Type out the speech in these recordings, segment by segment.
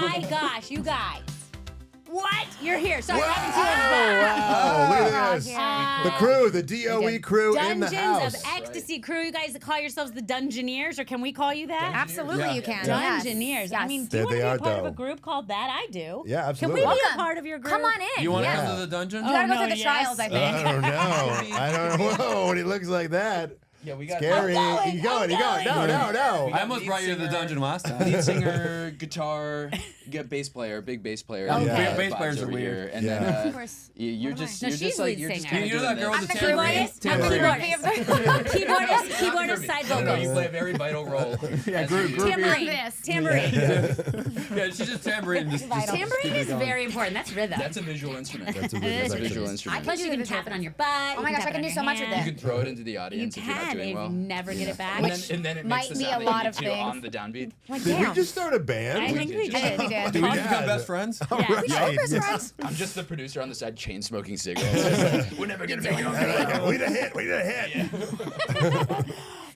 my gosh, you guys. What? You're here. Sorry, I haven't seen you. Look at this. The crew, the DOE crew in the house. Dungeons of Ecstasy crew. You guys call yourselves the Dungeoneers, or can we call you that? Absolutely, you can. Dungeoneers. Yes. I mean, do you want to be a part of a group called that? I do. Yeah, absolutely. Can we be a part of your group? Come on in. You want to come to the dungeon? You gotta go through the trials, I think. I don't know. I don't know when he looks like that. Yeah, we got Scary. You going? No. I almost brought you to the dungeon last time. Lead singer, guitar, you got bass player, big bass player. Okay. Yeah. Bass players are over weird. here. And Yeah. then Of course. you're just No, you're she's just like lead you're just singer. kind You're of that girl with the Keyboardist, keyboardist, side No, you vocals. play a very vital role. Yeah, Tambourine. This. Tambourine. Yeah, she's just tambourine. Tambourine is very important. That's rhythm. That's a visual instrument. That's a That's a visual visual I instrument. Plus, you can tap it on your butt. Oh my gosh, I can do so much with You it. can throw it into the You audience if you're not can, doing if well. you never get it back. And then it might makes the be a sound lot that of you need to things. on the downbeat. Like, Did we damn. just start a band? I think we I think we did. did. Do we Yeah. become best friends? All Yeah. right. We're best friends. I'm just the producer on the side, chain smoking cigarettes. We're never gonna make it on the We need a hit. We need a hit.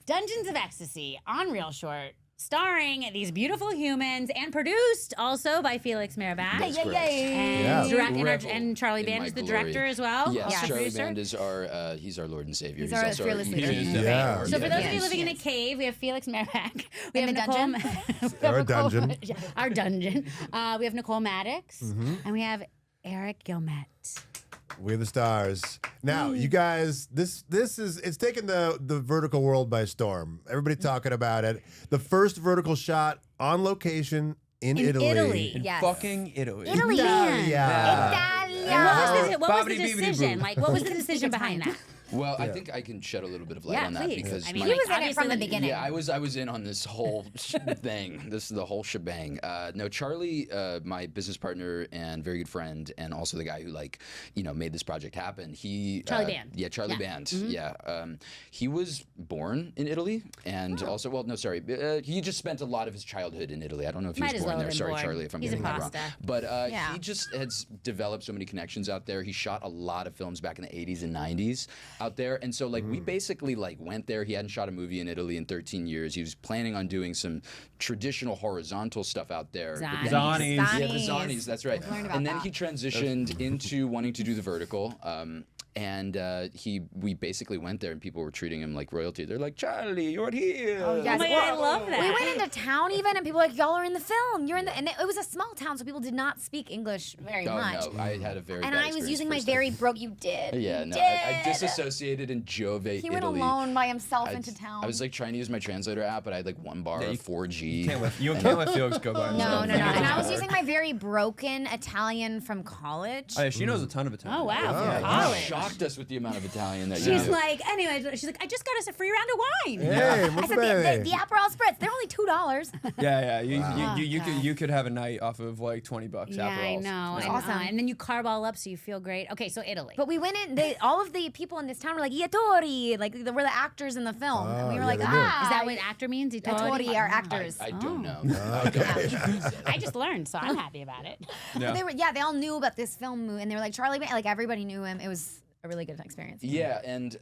Dungeons of Ecstasy on ReelShort, starring these beautiful humans and produced also by Felix Merback. That's correct. And, Yeah. and Charlie in Band my is the glory. director as well. Yes, also Charlie producer. Band is our he's our Lord and Savior. He's our also fearless leader. Yeah. So for those of you Yes. living in a cave, we have Felix Merback. We In have the Nicole, dungeon? Our dungeon. Our dungeon. We have Nicole Mattox, and we have Eric Guilmette. We're the stars. Now, you guys, this is it's taken the vertical world by storm. Everybody talking about it. The first vertical shot on location in Italy. In Yes. fucking Italy. Italy. Yeah. And what was the Bobbidi-beebidi-boo. decision? Like, what was the decision behind that? Well, I think I can shed a little bit of light Yeah, on that please. because I mean, He like, was in it from obviously, the beginning. yeah, I was in on this whole thing. This is the whole shebang. No, Charlie, my business partner and very good friend, and also the guy who made this project happen. Charlie Band. Yeah, Charlie Yeah. Band. Yeah, he was born in Italy, and also, he just spent a lot of his childhood in Italy. I don't know if he Might was as born well there. have been Sorry, born. Charlie, if I'm He's getting a that wrong. pasta. But Yeah. he just has developed so many connections out there. He shot a lot of films back in the 80s and 90s out there, and so we basically went there. He hadn't shot a movie in Italy in 13 years. He was planning on doing some traditional horizontal stuff out there. But then he- Zanies. Yeah, the Zanies, that's right. learned about And then that. he transitioned into wanting to do the vertical. We basically went there and people were treating him like royalty. They're like, Charlie, you're here. Oh, yes. Oh my God, I love that. We went into town even, and people were like, y'all are in the film. You're in the, and it was a small town, so people did not speak English very Oh, much. no, I had a very And bad I was experience using my first time. very broke. You did. Yeah, You no, did. I disassociated in Giove, He went Italy. alone by himself I- into town. I was trying to use my translator app, but I had one bar Yeah, of you 4G. You can't let Felix go by no, himself. no, no. And I was using my very broken Italian from college. Oh, yeah, she knows a ton of Italian. Oh wow, Yeah. from You college. shocked us with the amount of Italian that you She's know. like, anyway, she's like, I just got us a free round of wine. Hey, I what's said the Aperol spritz. They're only $2. Yeah. You God. could have a night off of like $20 Yeah, after I all. know. It's I know. awesome. And then you carb all up so you feel great. Okay, so Italy. But we went in. All of the people in this town were like Iatori, like they were the actors in the film. And we were yeah, like, they do. Is that what actor means? Iatori are actors. I don't know. I just learned, so I'm happy about it. Yeah. They all knew about this film, and they were like Charlie Band. Like everybody knew him. It was a really good experience. Yeah, and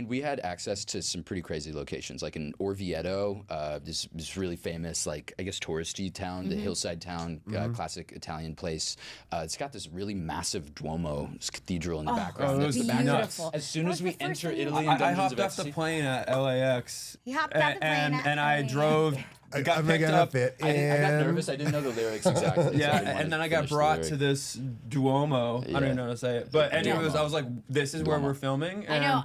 we had access to some pretty crazy locations, like in Orvieto, this really famous, I guess, touristy town, the hillside town, classic Italian place. It's got this really massive Duomo cathedral in the background. Oh, That's those the are background. beautiful. As soon That as was we the first enter thing you- Italy, in I Dungeons hopped of off Ecstasy, the plane at LAX. He hopped off the plane at and I LAX. drove. I'm Got gonna picked get up. it. I got nervous. I didn't know the lyrics exactly. so I Yeah, didn't and wanna then I got finish the brought lyric. to this Duomo. I don't even know how to say it. But anyways, Duomo. I was like, this is where Duomo. we're filming. I know.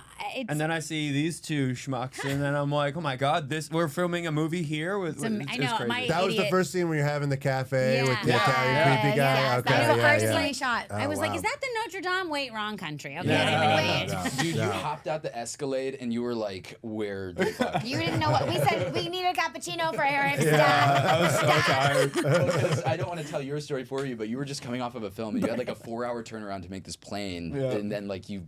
And then I see these two schmucks, and then I'm like, oh my god, we're filming a movie here with. I know, it's crazy. my- That was the Idiot. first scene when you're having the cafe Yeah. with the Yeah. Italian creepy guy. Yes, Okay, that was the yeah, first yeah. scene we shot. I was like, wow. is that the Notre Dame? Wait, wrong country. Okay. Yeah. Dude, you hopped out the Escalade and you were like, where the fuck? You didn't know what we said. We need a cappuccino for Eric. I was so tired. Because I don't want to tell your story for you, but you were just coming off of a film and you had like a 4-hour turnaround to make this plane, Yeah. and then you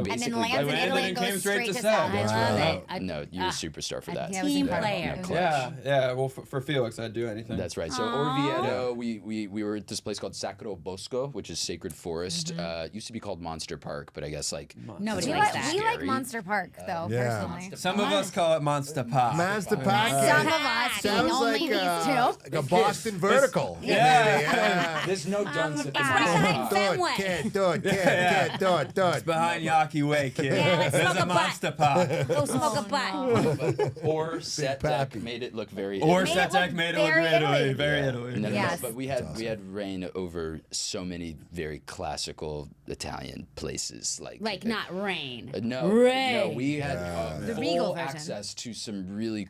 And then basically, lands in landed Italy and and came goes straight straight to to set. South. I love right. it. no, you're a superstar for that. Team incredible. player. It was Yeah. Well, for Felix, I'd do anything. That's right. So Orvieto, we were at this place called Sacro Bosco, which is Sacred Forest. It used to be called Monster Park, but I guess like Nobody it's likes really that. We like scary. Monster Park though, Yeah. personally. Some of us call it Monster Pop. Master Some Pocket. of us being Sounds only like, these two. like a Boston vertical. Yeah. There's no dunce at the it's right Monster behind Park. Do Fenway. it, kid. Do it, kid. Do it. Do it. Behind Yaki Way, kid. Yeah, let's There's smoke a a butt. Monster Pop. Go smoke a butt. Or set deck Pappy. made it look very Or Made it Set look Deck made it look very Italy. Italy. Very No, Italy. no, Yes. but we had reign over so many very classical Italian places like Not rain. no, Rain. we had The full Regal version. access to some really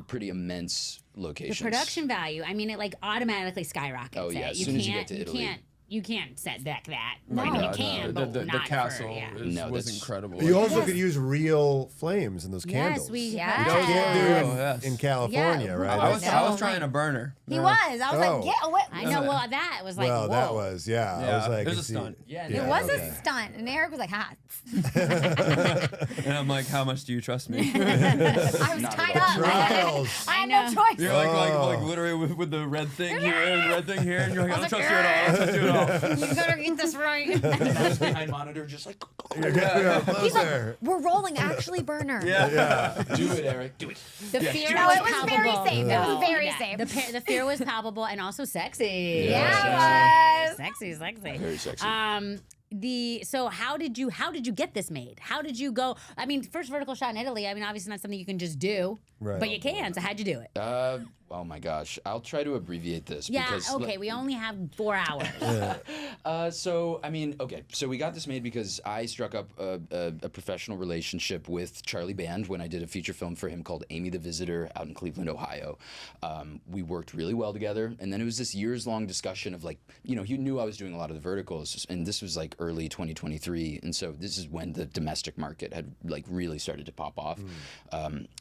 pretty immense The locations. production value, I mean, it like automatically skyrockets. Oh, yeah, it. as soon as you get to Italy. You can't set deck that. No. I mean, No, you can, the, but the not castle for, yeah. No, was that's- incredible. You also Yes. could use real flames in those candles. Yes, we Yes. You can't do Oh, in, yes. in California, Yeah. right? I was No. trying a burner. He was. I was Oh. like, get away. I know. Well, that was like, well, whoa. that was, yeah. I was like, it was a it's the- stunt. Yeah, It no, was okay. a stunt, and Eric was like, "Ha." And I'm like, how much do you trust me? I was Not tied at all. up. Trials. I had I no know. choice. You're like literally with the red thing here and the red thing here, and you're like, I don't trust you at all. I don't trust you at all. You better get this right. I was behind monitor just like Yeah, He's like, closer. we're rolling, actually, burner. Yeah. do it, Eric. Do it. The fear No, was it was very palpable. safe. It was very safe. The fear was palpable and also sexy. Yeah, it was. Sexy. Very sexy. So how did you get this made? How did you go? I mean, first vertical shot in Italy. I mean, obviously not something you can just do, Right. but you can. So how'd you do it? Oh my gosh, I'll try to abbreviate this. Yeah. because, Okay. We only have 4 hours. So I mean, okay. So we got this made because I struck up a professional relationship with Charlie Band when I did a feature film for him called Amy the Visitor out in Cleveland, Ohio. We worked really well together, and then it was this years-long discussion of like, he knew I was doing a lot of the verticals, and this was like early 2023, and so this is when the domestic market had like really started to pop off.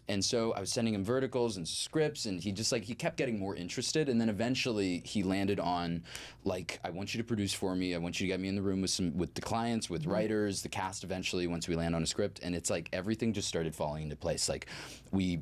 And so I was sending him verticals and scripts, and he just he kept getting more interested, and then eventually he landed on like, I want you to produce for me. I want you to get me in the room with the clients, with writers, the cast eventually once we land on a script, and it's like everything just started falling into place. Like we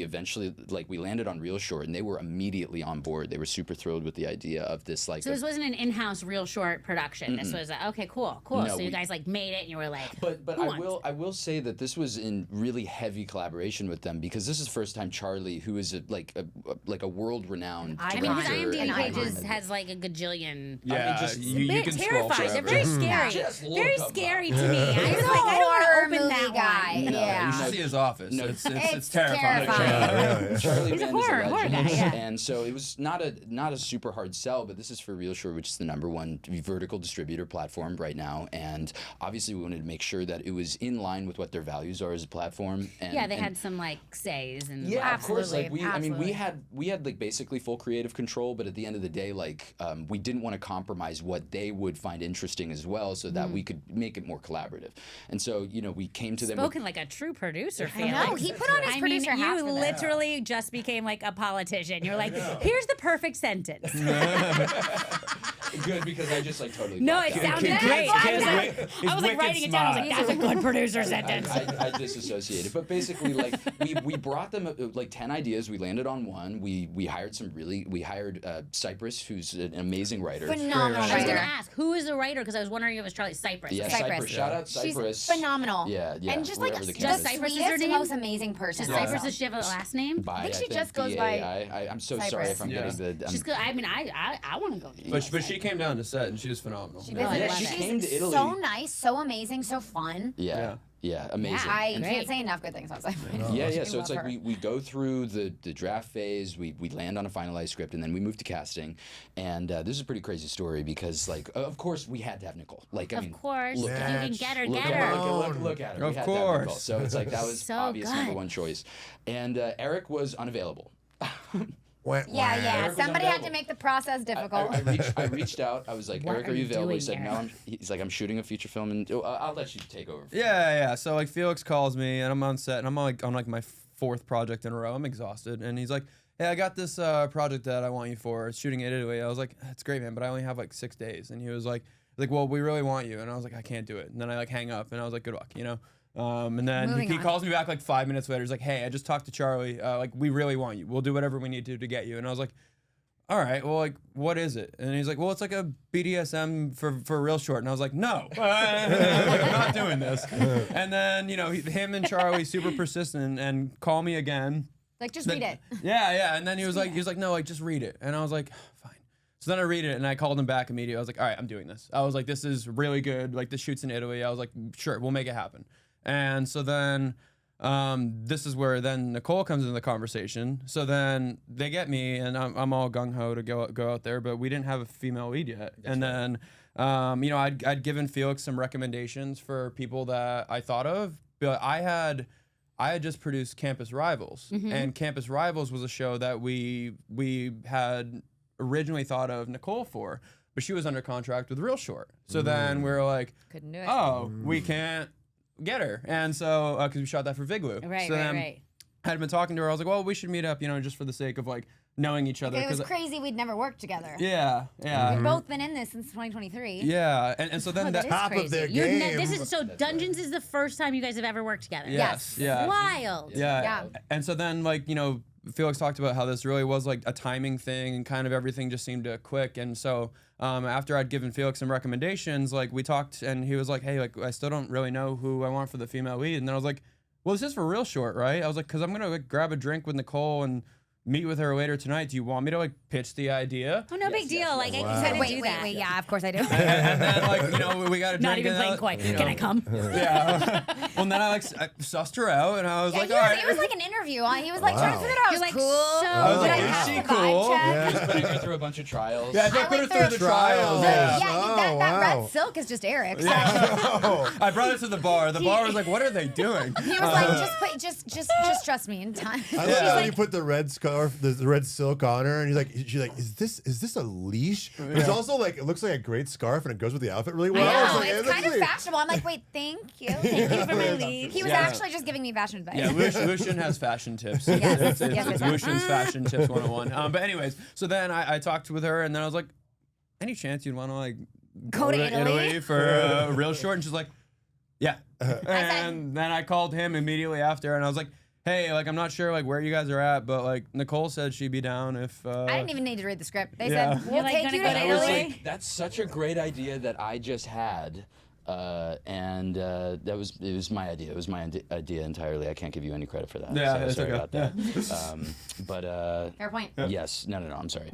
eventually we landed on ReelShort, and they were immediately on board. They were super thrilled with the idea of this So this wasn't an in-house ReelShort production. This was okay, cool. No, So you guys made it, and you were like, But who wants I will say that this was in really heavy collaboration with them, because this is the first time Charlie, who is a world-renowned I I director. mean, his IMDb An pages icon. has like a gajillion. Yeah, just- you They're can scroll terrifying. forever. They're very scary. Just look Very them scary up. to me. I He's was a like, I don't horror want to open movie that guy. one. No, Yeah. You should see his office. No, It's It's terrifying. terrifying. Charlie He's a Band is horror a legend, guy, yeah. and so it was not a super hard sell, but this is for ReelShort, which is the #1 vertical distributor platform right now, and obviously we wanted to make sure that it was in line with what their values are as a platform. And, Yeah, they and had some says and Yeah, of course. Absolutely, Like absolutely. we had like basically full creative control, but at the end of the day, we didn't want to compromise what they would find interesting as well, so that we could make it more collaborative. And so we came to them. spoken like a true producer. I know. Felix. He put on his I producer mean, hat you for this. literally just became like a politician. You're like, here's the perfect sentence. Good, because I just totally. No, blocked it out. sounded Yeah, great. it's I was wicked- like, it's I was like wicked writing it down. I was like, smart. that's a good producer sentence. I disassociated, but basically, we brought them 10 ideas. We landed on one. We hired Cypress, who's an amazing writer. Phenomenal I was writer. gonna ask who is the writer because I was wondering if it was Charlie Cypress. Yeah, Okay. Cypress. Shout out She's Cypress. phenomenal. Yeah, yeah, And just like wherever the the case is. Cypress is her sweetest, name? most amazing person. Does Cypress, does she have a last name? By, I think she just goes by I'm so sorry Cypress. if I'm Yeah. getting the. She's good. I mean, I want to go. But she came down to set and she was phenomenal. She Oh, I visited. love she it. She's came to Italy. so nice, so amazing, so fun. Yeah, amazing. I Great. can't say enough good things about Cypress. Yeah. So love it's like her. we go through the draft phase, we land on a finalized script, and then we move to casting. And this is a pretty crazy story because, of course, we had to have Nicole. Of course, look if at you her. can get her, Look get at her. her. Look at her. Of We had to have Nicole. course. So it's like that was So obvious good. #1 choice. And Eric was unavailable. Yeah. was Somebody had unavailable. to make the process difficult. I reached out. I was like, What Eric, are are you you available? He doing, said, no. Eric? He's like, I'm shooting a feature film, and I'll let you take over. Yeah. So Felix calls me and I'm on set and I'm on my 4th project in a row. I'm exhausted and he's like, hey, I got this project that I want you for. It's shooting in Italy. I was like, that's great, man, but I only have 6 days. And he was like, like, well, we really want you. And I was like, I can't do it. And then I like hang up and I was like, good luck, you know? And then Moving he on. calls me back like 5 minutes later. He's like, hey, I just talked to Charlie. Like, we really want you. We'll do whatever we need to get you. And I was like, all right, well, like, what is it? And he's like, well, it's like a BDSM for ReelShort. And I was like, no, I'm not doing this. And then, you know, him and Charlie super persistent and call me again. Like, just read it. Yeah. And then he was like, no, like, just read it. And I was like, fine. So then I read it and I called him back immediately. I was like, all right, I'm doing this. I was like, this is really good. Like, this shoot's in Italy. I was like, sure, we'll make it happen. And so then this is where then Nicole comes into the conversation. So then they get me, and I'm all gung-ho to go out there, but we didn't have a female lead yet. And then, you know, I'd given Felix some recommendations for people that I thought of, but I had just produced Campus Rivals, and Campus Rivals was a show that we had originally thought of Nicole for, but she was under contract with ReelShort. So then we were like, Couldn't do it. oh, we can't get her. And so, because we shot that for Viglu. Right, so then right. I had been talking to her. I was like, well, we should meet up, you know, just for the sake of like knowing each other. It was 'cause crazy we'd never worked together. Yeah. We've both been in this since 2023. Yeah. And so then Oh, that. that is Top of crazy. their You've game. this is so Dungeons is the first time you guys have ever worked together. Yes. Yeah. Wild. Yeah. Yeah. And so then, like, you know, Felix talked about how this really was like a timing thing and kind of everything just seemed to click. And so after I'd given Felix some recommendations, like we talked and he was like, hey, like I still don't really know who I want for the female lead. And then I was like, well, this is for ReelShort, right? I was like, because I'm going to like grab a drink with Nicole and meet with her later tonight. Do you want me to like pitch the idea? Oh, no big deal. Like, I Wow. can Wait, do wait, that. wait. Yeah, of course I do. And then like, you know, we got a drink. Not even and playing coy. you know, Can I come? Yeah. Well, then I sussed her out and I was Yeah, like, he, all was, right. it was like an interview. He was like trying to figure it out. You're It was like, cool. so I was Did like, I is pass she the vibe cool? check? Yeah. Putting her through a bunch of trials. Yeah, I I put her went through through the trials. trials. Yeah, Oh, that wow. red silk is just Eric's. I brought it to the bar. The bar was like, what are they doing? He was like, just trust me in time. I love how you put the red scarf, the red silk on her, and she's like, is this a leash? But it's also like, it looks like a great scarf, and it goes with the outfit really well. I know, like, it's kind of fashionable. I'm like, wait, thank you. Thank you for my lead. He was Yeah. actually just giving me fashion advice. Yeah, Lucian has fashion tips. Yes, It's yes. Lucian's fashion tips 101. But anyways, so then I talked with her, and then I was like, any chance you'd want to like Go to Italy? for ReelShort? And she's like, yeah. And then I called him immediately after, and I was like, hey, like I'm not sure like where you guys are at, but like Nicole said she'd be down if. I didn't even need to read the script. They Yeah. said, we'll You're like, take gonna you go to to I was Italy. like, that's such a great idea that I just had. It was my idea. It was my idea entirely. I can't give you any credit for that. Yeah, so it's sorry okay. about that. But Fair point. yes, no, I'm sorry.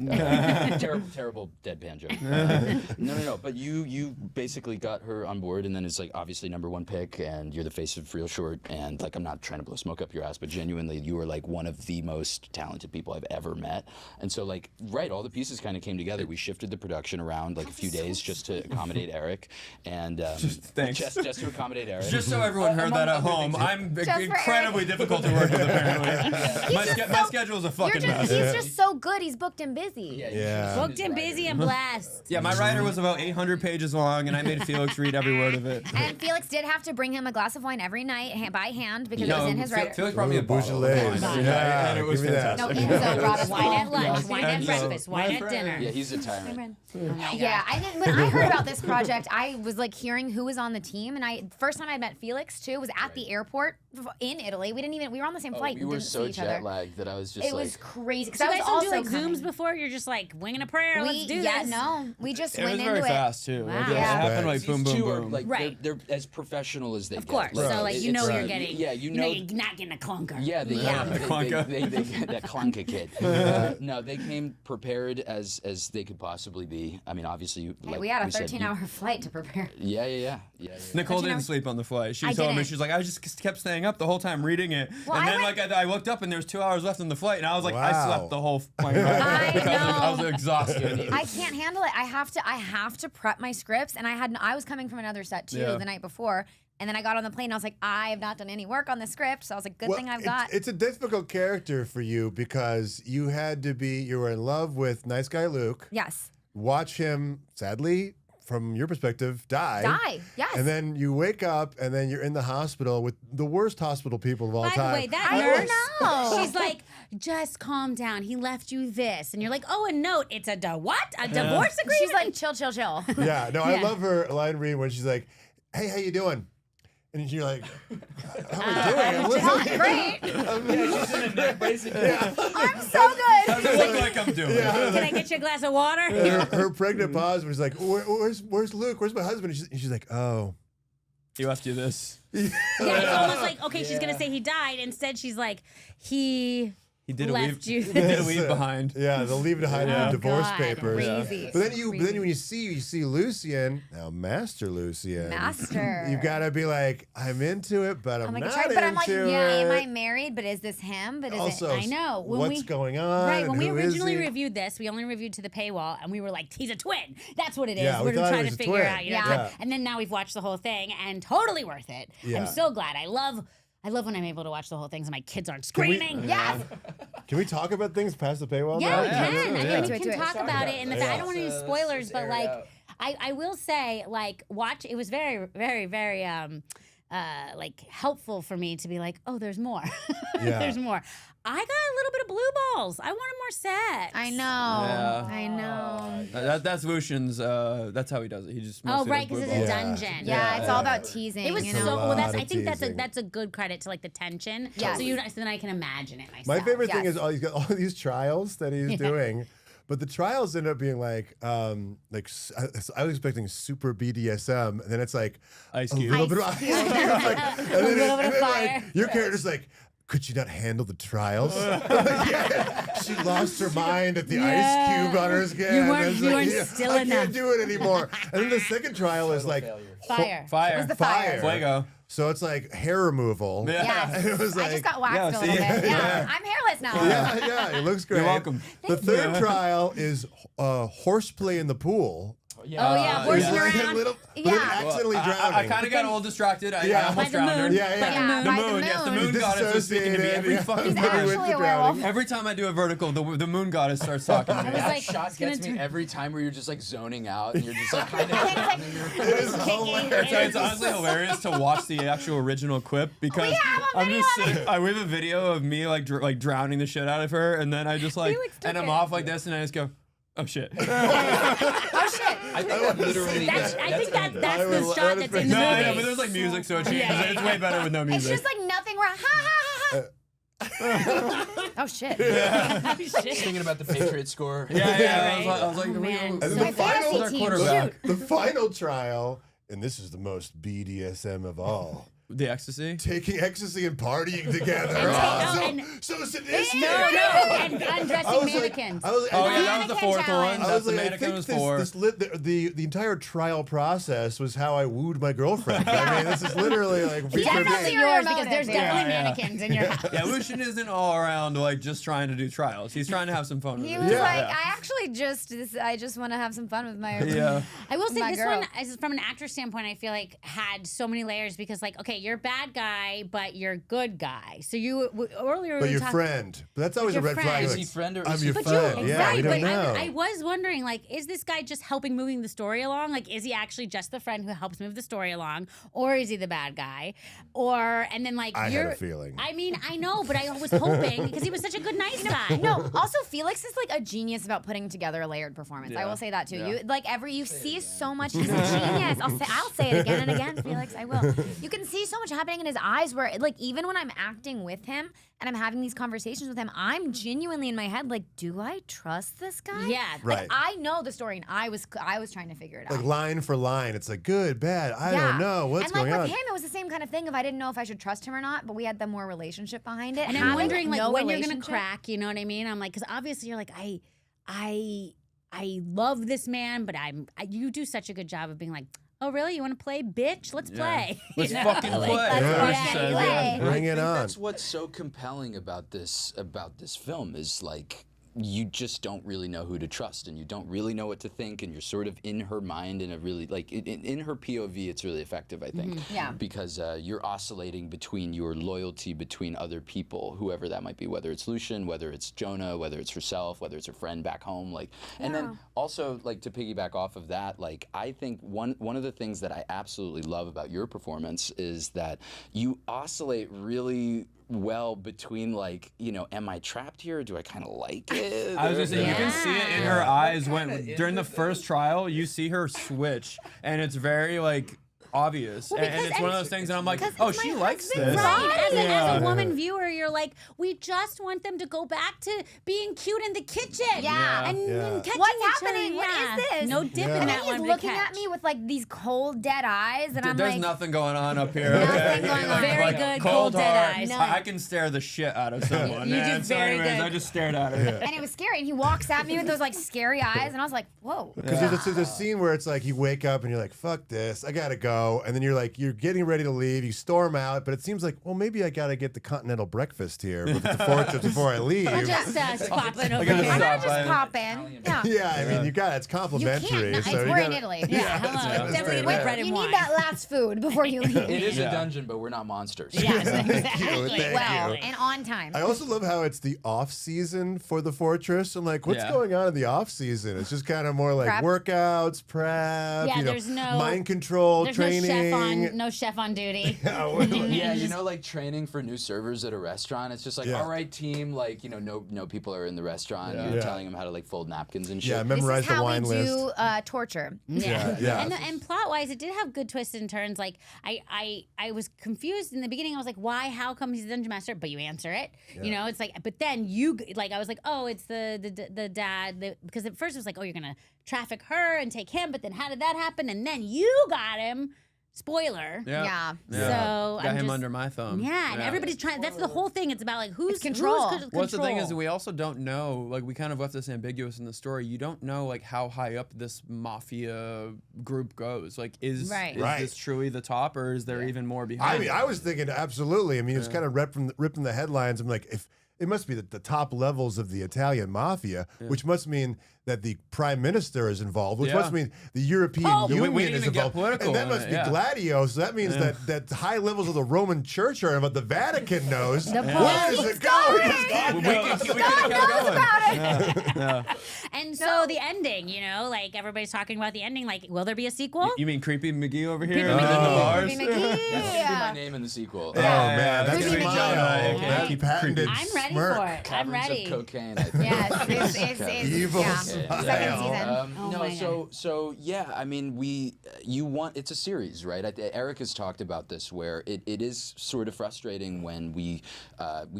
Terrible deadpan joke. No. But you basically got her on board, and then it's like obviously #1 pick, and you're the face of ReelShort, and like I'm not trying to blow smoke up your ass, but genuinely you were like one of the most talented people I've ever met, and so like all the pieces kind of came together. We shifted the production around like a few days just to accommodate Eric, and thanks. just to accommodate Eric. Just so everyone heard that at home, I'm for incredibly difficult to work with. Apparently, my schedule is a fucking mess. He's just so good. He's booked and busy. Yeah. Booked and busy and blessed. Yeah, my writer was about 800 pages long, and I made Felix read every word of it. And Felix did have to bring him a glass of wine every night by hand because it was in his writer. Felix brought me a Ooh, bottle of Beaujolais. wine. Yeah, and it was give me that. fantastic. No, Enzo brought us Wine at lunch, all. wine at And breakfast, so- wine my at friend- dinner. Yeah, he's a tyrant. Yeah, when I heard about this project, I was like hearing who was on the team, and first time I met Felix too was at the airport in Italy. We were on the same flight. We and were didn't so see each jet other. lagged that I was just It like. was crazy. So Because you I guys was don't do also like Zooms coming. before? You're just like winging a prayer. Let's do Yeah, this. no, we just It went was into very it. fast too. Wow. Like, it Yeah. happened like boom, These boom, two are boom. like Right. they're as professional as they Of get. course. Like, So like you know it's- you're getting. Yeah, you know know. you're not getting a clunker. Yeah, they clunker. that clunker kid. No, they came prepared as they could possibly be. I mean, obviously, Hey, like we had a said, 13-hour flight to prepare. Yeah. Nicole But you didn't know- sleep on the flight. She I told me, didn't. she's like, I just kept staying up the whole time reading it. Well, and I then went- like I looked up and there was 2 hours left in the flight, and I was like, I Wow. slept the whole plane ride I because I was know. exhausted. I can't handle it. I have to prep my scripts, and I was coming from another set too Yeah. the night before, and then I got on the plane. And I was like, I have not done any work on the script, so I was like, good Well, thing I've got. It's a difficult character for you because you were in love with nice guy Luke. Yes. Watch him, sadly, from your perspective, die. Yes. And then you wake up, and then you're in the hospital with the worst hospital people of all By time. the way, that I nurse, know. she's like, just calm down. He left you this. And you're like, oh, a note. It's a what? A divorce agreement? She's like, chill, chill, chill. Yeah, no, I love her line read when she's like, hey, how you doing? And you're like, how am I doing? Not great. She's in a neck brace. I'm so good. Does it look like I'm doing? Yeah. Can I get you a glass of water? Her pregnant pause was like, where's Luke? Where's my husband? And she's like, oh. He left you this. Yeah, it's almost like, okay, she's going to say he died. Instead, she's like, he did left you. He did a leave behind. Yeah, they'll leave it behind in the divorce God, papers. crazy. But then when you see Lucien, now Master Lucien. Master. You gotta be like, I'm into it, but I'm like, not but I'm like, into yeah, it. am I married? But is this him? But is Also, it? I know. When what's going on? Right, when we Who is originally he? reviewed this, we only reviewed to the paywall, and we were like, he's a twin. That's what it is. Yeah, we We're thought he trying was to a figure twin. out. You know, Yeah. And then now we've watched the whole thing, and totally worth it. Yeah. I'm so glad. I love when I'm able to watch the whole thing so my kids aren't we- screaming. Yes. Can we talk about things past the paywall? Yeah, now? we can. I mean, Do we it, can do it. talk about it. And the fact, I don't want any Let's spoilers, but air it like, out. I will say, like, watch. It was very, very, very, like helpful for me to be like, oh, there's more. Yeah. There's more. I got a little bit of blue balls. I wanted more sex. I know. Yeah. I know. That's Lucian's. That's how he does it. He just. Oh, mostly right, does because blue it's a balls. Yeah. dungeon. Yeah, it's all about teasing. It was you so know? well. That's lot I of think teasing. that's a good credit to like the tension. Yes. So then I can imagine it myself. My favorite thing Yes. is he's got all these trials that he's doing. But the trials end up being like I was expecting super BDSM, and then it's like Ice a Cube. little bit of ice cube. And then, little bit of fire. like, your character's like, could you not handle the trials? Yeah. She lost her mind at the ice cube on her skin. You weren't- And it's you like, weren't yeah, still I enough. can't do it anymore. And then the second trial is like Fire. Fire. It was the fire. Fuego. So it's like hair removal. Yeah. Yes. And it was I like, just got waxed yeah, a little see? bit. Yeah. Yeah. I'm hairless now. yeah, it looks great. You're welcome. The third trial is horseplay in the pool. Oh yeah, horsing Like around. a little, Yeah. accidentally drowning. I kind of got a little distracted. I Yeah. almost By the drowned her. moon. Yeah, yeah. By the moon. The By the moon, yes, the moon. moon goddess was speaking to me every Yeah. fucking He's Maybe time. with actually the a werewolf. drowning. Every time I do a vertical, the moon goddess starts talking to I me. was That like, shot it's gonna gets me turn- every time where you're just like zoning out and you're just like kind of. It is hilarious. So it's honestly hilarious to watch the actual original clip because have a I'm video just of it. sitting, we have a video of me like drowning the shit out of her, and then I just like, Felix took and I'm it. off like this, and I just go, oh shit. Oh shit. I think that literally. That's I the would- shot that is that's in the No, movie. no, but there's like music, so it changes. Yeah, yeah, It's way better with no It's music. just like nothing wrong. Ha ha ha ha. Oh shit. Oh, shit. Thinking about the Patriot score. yeah. right. I was like, Oh, man. And then My the final, fantasy team. quarterback. the final trial, and this is the most BDSM of all. The Ecstasy. Taking ecstasy and partying together. And So sadistic. No, and undressing I was like, mannequins. I was, Oh yeah, that was Mannequin the fourth challenge. one. I That's was the like, I mannequin think was this, for. this the entire trial process was how I wooed my girlfriend. I mean, this is literally like feature Definitely me. your yours because there's motive, yeah. definitely Yeah. mannequins in your house. Yeah, Lucian isn't all around like just trying to do trials. He's trying to have some fun with He it. was Yeah. like, I actually I just want to have some fun with my. Yeah. I will say My this girl. one, as from an actor standpoint, I feel like had so many layers because, like, okay, you're a bad guy, but you're a good guy. So earlier we But were your talking. or that's always a your red friend. flag. Is like, he friend or I'm is he- your But friend. you, Yeah, right, we don't but know. I was wondering, like, is this guy just helping moving the story along? Like, is he actually just the friend who helps move the story along, or is he the bad guy? And then like I had you're. a feeling. I mean, I know, but I was hoping because he was such a good, nice guy. No, also Felix is like a genius about putting together a layered performance. I Yeah. will say that too. Yeah. You like you see so much. He's a genius. I'll say it again and again, Felix. I will. You can see so much happening in his eyes where like even when I'm acting with him and I'm having these conversations with him, I'm genuinely in my head like, do I trust this guy? Yeah. Right. Like, I know the story and I was trying to figure it out. Like line for line, it's like good, bad. I don't know what's and going like on. with him, it was the same kind of thing of I didn't know if I should trust him or not, but we had the more relationship behind it. And I'm Having wondering, like, no when you're gonna relationship- crack. You know what I mean? I'm like, because obviously you're like, I love this man, but you do such a good job of being like, oh really? You want to play, bitch? Let's play. Let's You know? fucking Like, play. let's Yeah. fucking Yeah. play. Yeah. Bring I it think on. That's what's so compelling about this film is like you just don't really know who to trust and you don't really know what to think and you're sort of in her mind in a really like in her POV it's really effective I think Yeah. because you're oscillating between your loyalty between other people whoever that might be whether it's Lucian whether it's Jonah whether it's herself whether it's her friend back home like and then also like to piggyback off of that like I think one of the things that I absolutely love about your performance is that you oscillate really well between like, you know, am I trapped here or do I kind of like it? I was gonna say, you can see it in her eyes when kinda during the into first trial, you see her switch, and it's very like obvious, and it's one of those things, and I'm like, oh, she likes this. Right. As a Yeah. woman viewer, you're like, we just want them to go back to being cute in the kitchen. Yeah. And Yeah. catching What's each other. happening? What is this? No dip Yeah. in And that then one. he's big looking catch. at me with like these cold, dead eyes, and I'm There's like, nothing going on up here. Nothing Okay? going on. Very good, cold, dead hard. eyes. No. I can stare the shit out of someone. You do and so very anyways, good. I just stared at her. and it was scary. And he walks at me with those like scary eyes, and I was like, whoa. Because there's a scene where it's like you wake up and you're like, fuck this, I gotta go. And then you're like, you're getting ready to leave, you storm out, but it seems like, well, maybe I gotta get the continental breakfast here with the fortress before I leave. Just popping over gotta here. I'm stop gonna just by- pop in. Yeah. Yeah, I mean, you got it's You complimentary. can't. No, so it's you we're in gotta- Italy. Yeah, hello. that's Definitely very with bad. bread and You wine. need that last food before you leave. It is Yeah. a dungeon, but we're not monsters. Yes, Thank exactly. you, thank well, you. and on time. I also love how it's the off season for the fortress. I'm like, what's Yeah. going on in the off season? It's just kind of more like Prep. workouts, prep, Yeah, you know, there's no- mind control, There's training. no chef on duty. Yeah, you know, like training for new servers at a restaurant. It's just like, Yeah. all right, team, like, you know, no people are in the restaurant. Yeah. You're Yeah. telling them how to like fold napkins and shit. Yeah, This memorize is the how wine we list. do torture. Yeah. And plot wise, it did have good twists and turns. Like I was confused in the beginning. I was like, why? How come he's the dungeon master? But you answer it. You know, it's like. But then you like, I was like, oh, it's the dad. Because at first it was like, oh, you're gonna traffic her and take him. But then how did that happen? And then you got him. Spoiler. Yeah. So got I'm him just- under my thumb. Yeah, and everybody's trying. That's the whole thing. It's about like who's control. Who's What's the thing is control. we also don't know, like we kind of left this ambiguous in the story. You don't know like how high up this mafia group goes. Like is Right. Right. this truly the top, or is there even more behind? I mean, it? I was thinking absolutely. I mean, it was kind of ripping the headlines. I'm like, if it must be the top levels of the Italian mafia, which must mean that the prime minister is involved, which Yeah. must mean the European Oh, we Union didn't is even get involved, political and that in must it, be yeah. Gladio. So that means that high levels of the Roman Church are, but the Vatican knows. The Where Pope does keeps it go? going. we could keep God knows going. about it. Yeah. And so the ending, you know, like everybody's talking about the ending. Like, will there be a sequel? You mean Creepy McGee over here Creepy in the McGee. bars? Creepy McGee. That's gonna be my name in the sequel. Oh man, that's Creepy a McGee. smile. Okay. That patented I'm ready smirk. for it. I'm Caverns ready. of cocaine. I think. Yes, it's Evil yeah. smile. Second season. Oh No, my so yeah, I mean, you want it's a series, right? Eric has talked about this, where it is sort of frustrating when we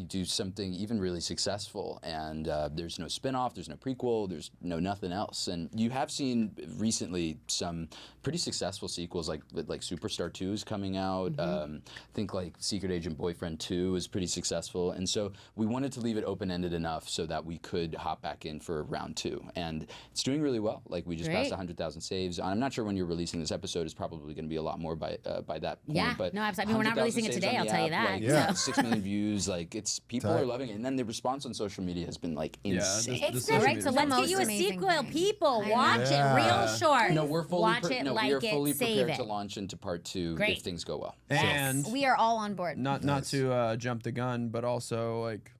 do something even really successful and there's no spin-off, there's no prequel, there's no nothing else. And you have seen recently some pretty successful sequels, like Superstar 2 is coming out. I think like Secret Agent Boyfriend 2 is pretty successful, and so we wanted to leave it open-ended enough so that we could hop back in for round 2, and it's doing really well. Like we just passed Great. 100,000 saves. I'm not sure when you're releasing this episode. It's probably going to be a lot more by that point. Yeah, but no, absolutely. I mean, we're not 100,000 releasing it saves today, on I'll the tell you app, that, Like, Yeah. 6 million views. Like it's people Tight. are loving it, and then the response on social media has been like insane. this- It's social great. So media. let's get you a Amazing sequel. thing. People, I know. watch Yeah. it. Real short. No, we're fully watch it, we like are fully it, save prepared it. to launch into part 2 Great. if things go well. And We are all on board. not to jump the gun, but also like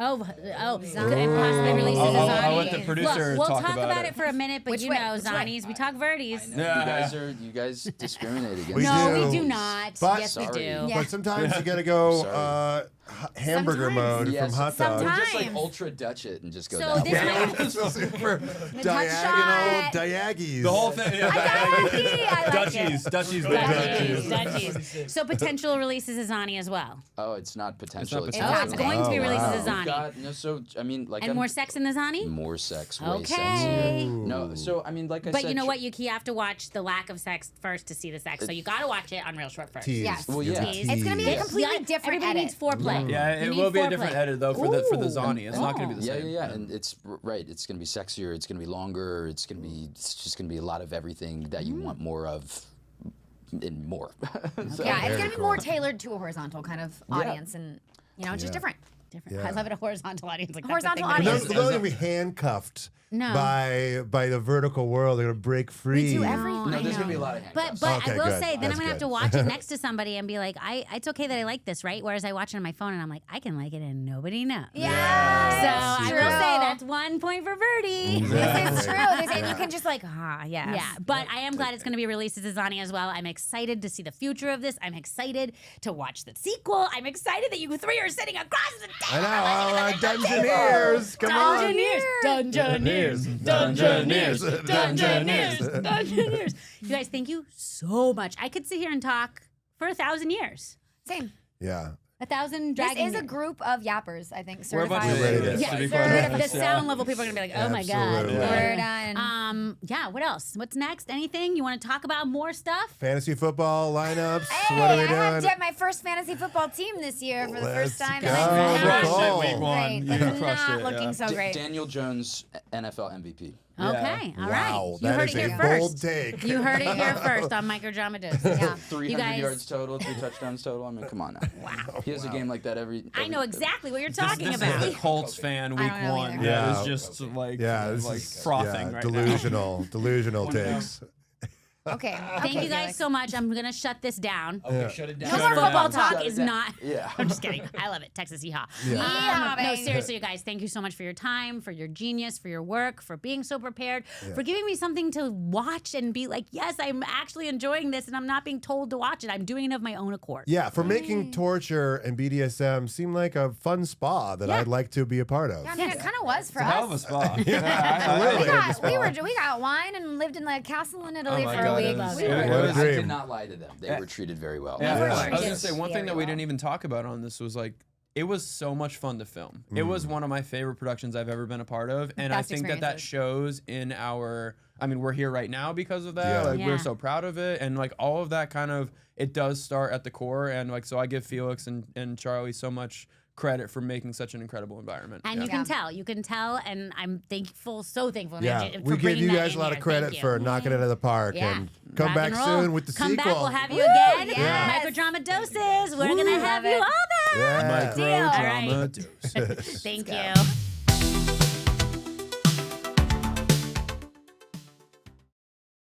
Oh, Zani. and possibly releases I'll Zani. let the producer Look, we'll talk talk about about it. it for a minute, but Which you way? know, Which way? Zanies, we talk Verdes. Yeah. You guys discriminate against We No, do. we do not. But- Yes, we Sorry. do. Yeah. But sometimes you gotta go Sorry. hamburger Sometimes. mode Yes, from hot dog. Or just like Sometimes. ultra Dutch it and just go So that this way. might- Super touch diagonal shot. diaggies. the whole thing. Yeah, I like it. Dutchies, Dutchies. So potential releases is Zani as well. Oh, it's not potential. It's Oh, not it's potential. going to be Oh, released wow. as Zani. God, no. So I mean, like, And more sex in the Zani? more sex, way Okay. sexier. No, so I mean, like I But said, you know what? You have to watch the lack of sex first to see the sex. So you got to watch it on ReelShort first. Tease. Yes. Well, yeah. Tease. It's gonna be a Yes. completely Yeah, different Everybody edit. needs foreplay. Yeah, You it need will be a foreplay. different edit though for the Ooh. Zani. It's not going to be the Yeah, same. yeah, and it's right. It's gonna be sexier. It's gonna be longer. It's just gonna be a lot of everything that you want more of, and more. So- Yeah, it's Very gonna be cool. more tailored to a horizontal kind of audience, and just different. Different. Yeah. I love it. A horizontal audience. Like Horizontal that's a thing that audience. Those are going to be handcuffed No. by the vertical world. They're going to break free. do everything. No, I there's know. gonna be a lot of handcuffs. But Okay, I will good. say, then That's I'm gonna have good. to watch it next to somebody and be like, it's okay that I like this, right? Whereas I watch it on my phone and I'm like, I can like it and nobody knows. Yeah. So I will say that's 1 point for Verdi. This is true. And you can just like, yes. Yeah, but I am glad it's going to be released to Zazani as well. I'm excited to see the future of this. I'm excited to watch the sequel. I'm excited that you three are sitting across the I table. know, Dungeoneers. Come on. Dungeoneers. You guys, thank you so much. I could sit here and talk for 1,000 years. Same. Yeah. 1,000 This dragon is a years. group of yappers, I think. We're a bunch Certified. of We're ready to- idiots, Yeah, to be the quite honest. sound level people are gonna be like, oh my god. Absolutely. We're done. Yeah. What else? What's next? Anything you want to talk about? More stuff? Fantasy football lineups. Hey, What are we I have doing? my first fantasy football team this year for the Let's first time. go, and You I'm crushed Nicole. it week one. great. You It's crushed not it, looking yeah. so great. Daniel Jones, NFL MVP. Yeah. Okay. All right. Wow, You that heard is it a here bold first. take. You heard it here first on Microdrama Doses. Yeah. 300 You guys- yards total, 3 touchdowns total. I mean, come on now. Wow. He has a game like that every I know exactly what you're talking This about. is the Colts fan week don't know one. either. Yeah. That is just like, Yeah, this like is frothing right delusional takes. Okay. Thank okay, you guys Felix. so much. I'm gonna shut this down. now. Okay, shut it down. No Shut more her football down. talk Shut it is down. not. Yeah. I'm just kidding. I love it. Texas Yeehaw. Yeehaw, No, baby. seriously, you guys. Thank you so much for your time, for your genius, for your work, for being so prepared, for giving me something to watch and be like, yes, I'm actually enjoying this, and I'm not being told to watch it. I'm doing it of my own accord. Yeah, for making torture and BDSM seem like a fun spa that I'd like to be a part of. I mean, it kind of was for Hell of a us. spot. We got wine and lived in a castle in Italy my for God, a it week. was- We it were- was- What a I dream. cannot lie to them. They were treated very well. Yeah, were I was treated gonna say one thing very that we well. didn't even talk about on this was like it was so much fun to film. It was one of my favorite productions I've ever been a part of, and Best I think that experiences. shows in our. I mean, we're here right now because of that. Yeah. Like Yeah. we're so proud of it, and like all of that kind of it does start at the core, and like so I give Felix and Charlie so much credit for making such an incredible environment. And Yeah. you can tell, and I'm thankful, so thankful. Yeah, for we give bringing you that guys in a lot here. of credit Thank you. for knocking it out of the park. Yeah. And come Rock back and roll. soon with the Come sequel. back, we'll have you again. Yes. Microdrama Doses. We're gonna have Love you it. all there. Yeah. Deal. Microdrama All dose. Thank you.